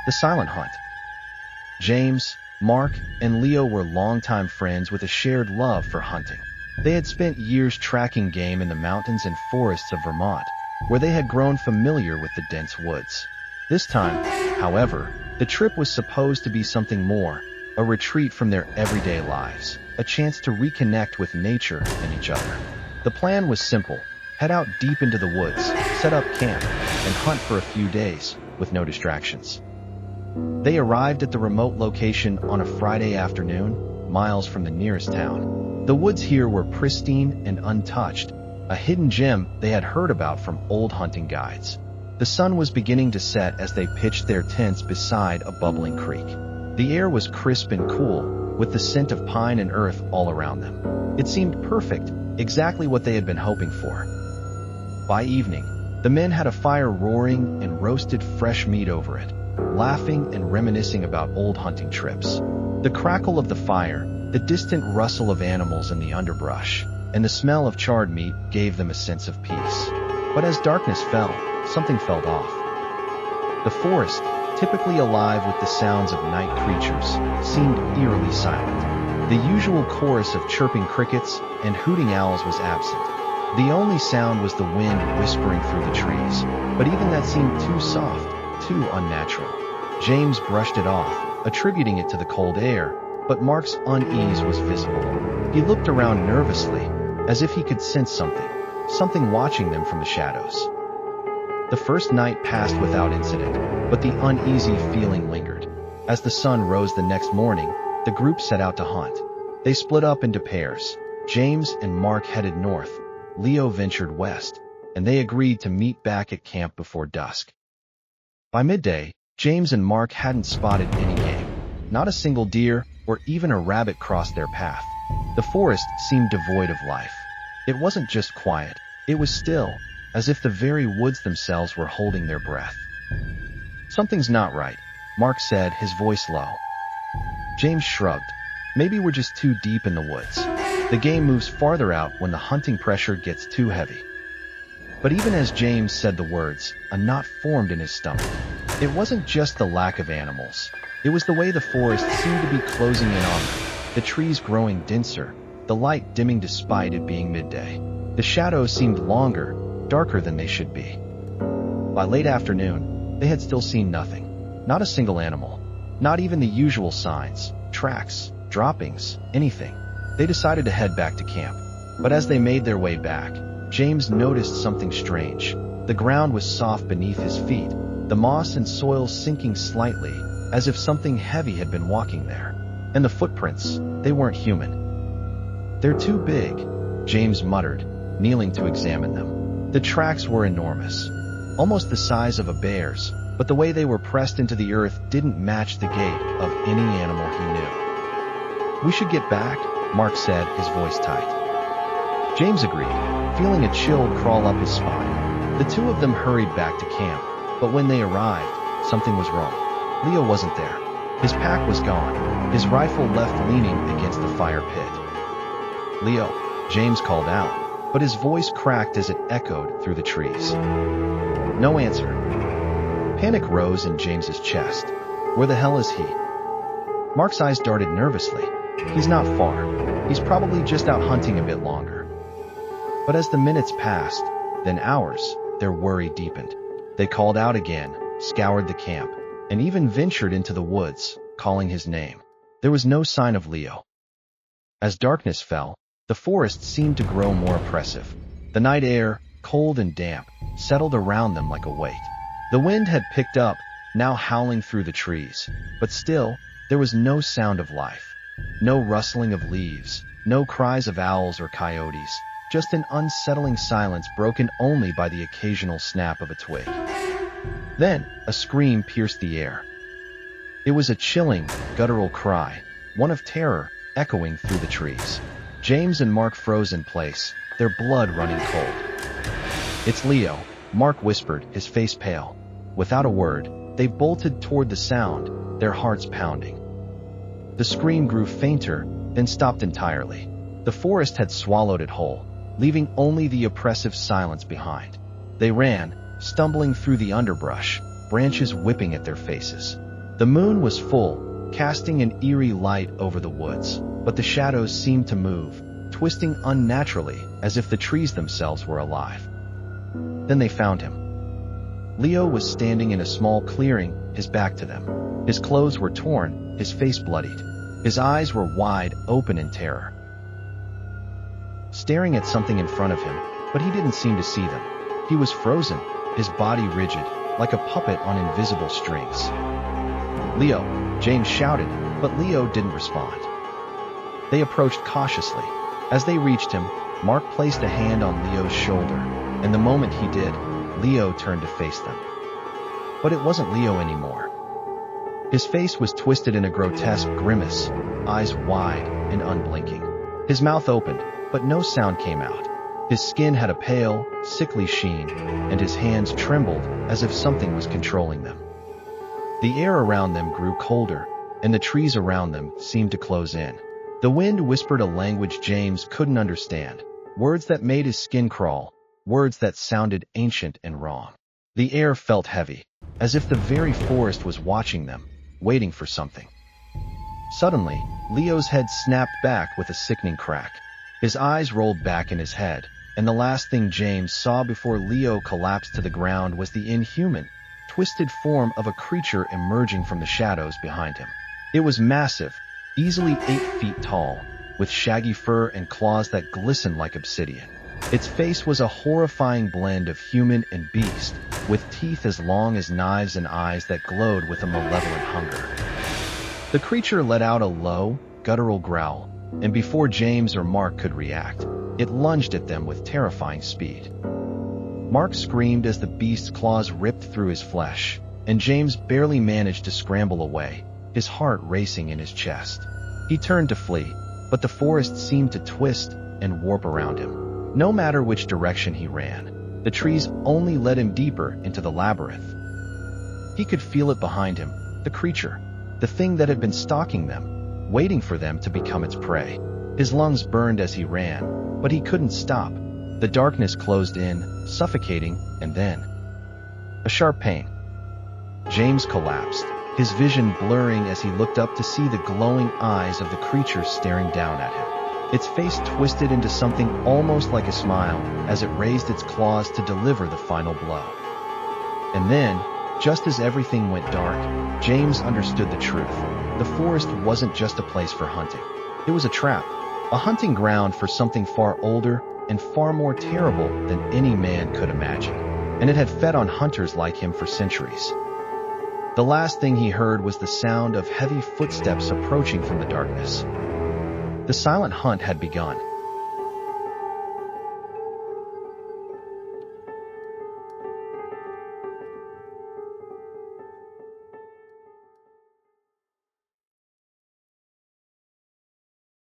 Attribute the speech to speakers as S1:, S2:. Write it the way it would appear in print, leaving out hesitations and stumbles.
S1: The Silent Hunt. James, Mark, and Leo were longtime friends with a shared love for hunting. They had spent years tracking game in the mountains and forests of Vermont, where they had grown familiar with the dense woods. This time, however, the trip was supposed to be something more, a retreat from their everyday lives, a chance to reconnect with nature and each other. The plan was simple: head out deep into the woods, set up camp, and hunt for a few days, with no distractions. They arrived at the remote location on a Friday afternoon, miles from the nearest town. The woods here were pristine and untouched, a hidden gem they had heard about from old hunting guides. The sun was beginning to set as they pitched their tents beside a bubbling creek. The air was crisp and cool, with the scent of pine and earth all around them. It seemed perfect, exactly what they had been hoping for. By evening, the men had a fire roaring and roasted fresh meat over it, laughing and reminiscing about old hunting trips. The crackle of the fire, the distant rustle of animals in the underbrush, and the smell of charred meat gave them a sense of peace. But as darkness fell, something felt off. The forest, typically alive with the sounds of night creatures, seemed eerily silent. The usual chorus of chirping crickets and hooting owls was absent. The only sound was the wind whispering through the trees, but even that seemed too soft, too unnatural. James brushed it off, attributing it to the cold air, but Mark's unease was visible. He looked around nervously, as if he could sense something watching them from the shadows. The first night passed without incident, but the uneasy feeling lingered. As the sun rose the next morning, the group set out to hunt. They split up into pairs. James and Mark headed north, Leo ventured west, and they agreed to meet back at camp before dusk. By midday, James and Mark hadn't spotted any game. Not a single deer or even a rabbit crossed their path. The forest seemed devoid of life. It wasn't just quiet, it was still, as if the very woods themselves were holding their breath. "Something's not right," Mark said, his voice low. James shrugged. "Maybe we're just too deep in the woods. The game moves farther out when the hunting pressure gets too heavy." But even as James said the words, a knot formed in his stomach. It wasn't just the lack of animals. It was the way the forest seemed to be closing in on them, the trees growing denser, the light dimming despite it being midday. The shadows seemed longer, darker than they should be. By late afternoon, they had still seen nothing. Not a single animal. Not even the usual signs, tracks, droppings, anything. They decided to head back to camp. But as they made their way back, James noticed something strange. The ground was soft beneath his feet, the moss and soil sinking slightly, as if something heavy had been walking there. And the footprints, they weren't human. "They're too big," James muttered, kneeling to examine them. The tracks were enormous, almost the size of a bear's, but the way they were pressed into the earth didn't match the gait of any animal he knew. "We should get back," Mark said, his voice tight. James agreed, feeling a chill crawl up his spine. The two of them hurried back to camp, but when they arrived, something was wrong. Leo wasn't there. His pack was gone, his rifle left leaning against the fire pit. "Leo," James called out, but his voice cracked as it echoed through the trees. No answer. Panic rose in James's chest. Where the hell is he? Mark's eyes darted nervously. He's not far. He's probably just out hunting a bit longer. But as the minutes passed, then hours, their worry deepened. They called out again, scoured the camp, and even ventured into the woods, calling his name. There was no sign of Leo. As darkness fell, the forest seemed to grow more oppressive. The night air, cold and damp, settled around them like a weight. The wind had picked up, now howling through the trees, but still, there was no sound of life. No rustling of leaves, no cries of owls or coyotes, just an unsettling silence broken only by the occasional snap of a twig. Then, a scream pierced the air. It was a chilling, guttural cry, one of terror, echoing through the trees. James and Mark froze in place, their blood running cold. "It's Leo," Mark whispered, his face pale. Without a word, they bolted toward the sound, their hearts pounding. The scream grew fainter, then stopped entirely. The forest had swallowed it whole, leaving only the oppressive silence behind. They ran, stumbling through the underbrush, branches whipping at their faces. The moon was full, casting an eerie light over the woods, but the shadows seemed to move, twisting unnaturally as if the trees themselves were alive. Then they found him. Leo was standing in a small clearing, his back to them. His clothes were torn, his face bloodied. His eyes were wide open in terror, staring at something in front of him, but he didn't seem to see them. He was frozen, his body rigid, like a puppet on invisible strings. "Leo," James shouted, but Leo didn't respond. They approached cautiously. As they reached him, Mark placed a hand on Leo's shoulder, and the moment he did, Leo turned to face them. But it wasn't Leo anymore. His face was twisted in a grotesque grimace, eyes wide and unblinking. His mouth opened, but no sound came out. His skin had a pale, sickly sheen, and his hands trembled as if something was controlling them. The air around them grew colder, and the trees around them seemed to close in. The wind whispered a language James couldn't understand, words that made his skin crawl, words that sounded ancient and wrong. The air felt heavy, as if the very forest was watching them, waiting for something. Suddenly, Leo's head snapped back with a sickening crack. His eyes rolled back in his head, and the last thing James saw before Leo collapsed to the ground was the inhuman, twisted form of a creature emerging from the shadows behind him. It was massive, easily 8 feet tall, with shaggy fur and claws that glistened like obsidian. Its face was a horrifying blend of human and beast, with teeth as long as knives and eyes that glowed with a malevolent hunger. The creature let out a low, guttural growl, and before James or Mark could react, it lunged at them with terrifying speed. Mark screamed as the beast's claws ripped through his flesh, and James barely managed to scramble away, his heart racing in his chest. He turned to flee, but the forest seemed to twist and warp around him. No matter which direction he ran, the trees only led him deeper into the labyrinth. He could feel it behind him, the creature, the thing that had been stalking them, waiting for them to become its prey. His lungs burned as he ran, but he couldn't stop. The darkness closed in, suffocating, and then a sharp pain. James collapsed, his vision blurring as he looked up to see the glowing eyes of the creature staring down at him. Its face twisted into something almost like a smile as it raised its claws to deliver the final blow. And then, just as everything went dark, James understood the truth. The forest wasn't just a place for hunting. It was a trap, a hunting ground for something far older and far more terrible than any man could imagine. And it had fed on hunters like him for centuries. The last thing he heard was the sound of heavy footsteps approaching from the darkness. The silent hunt had begun.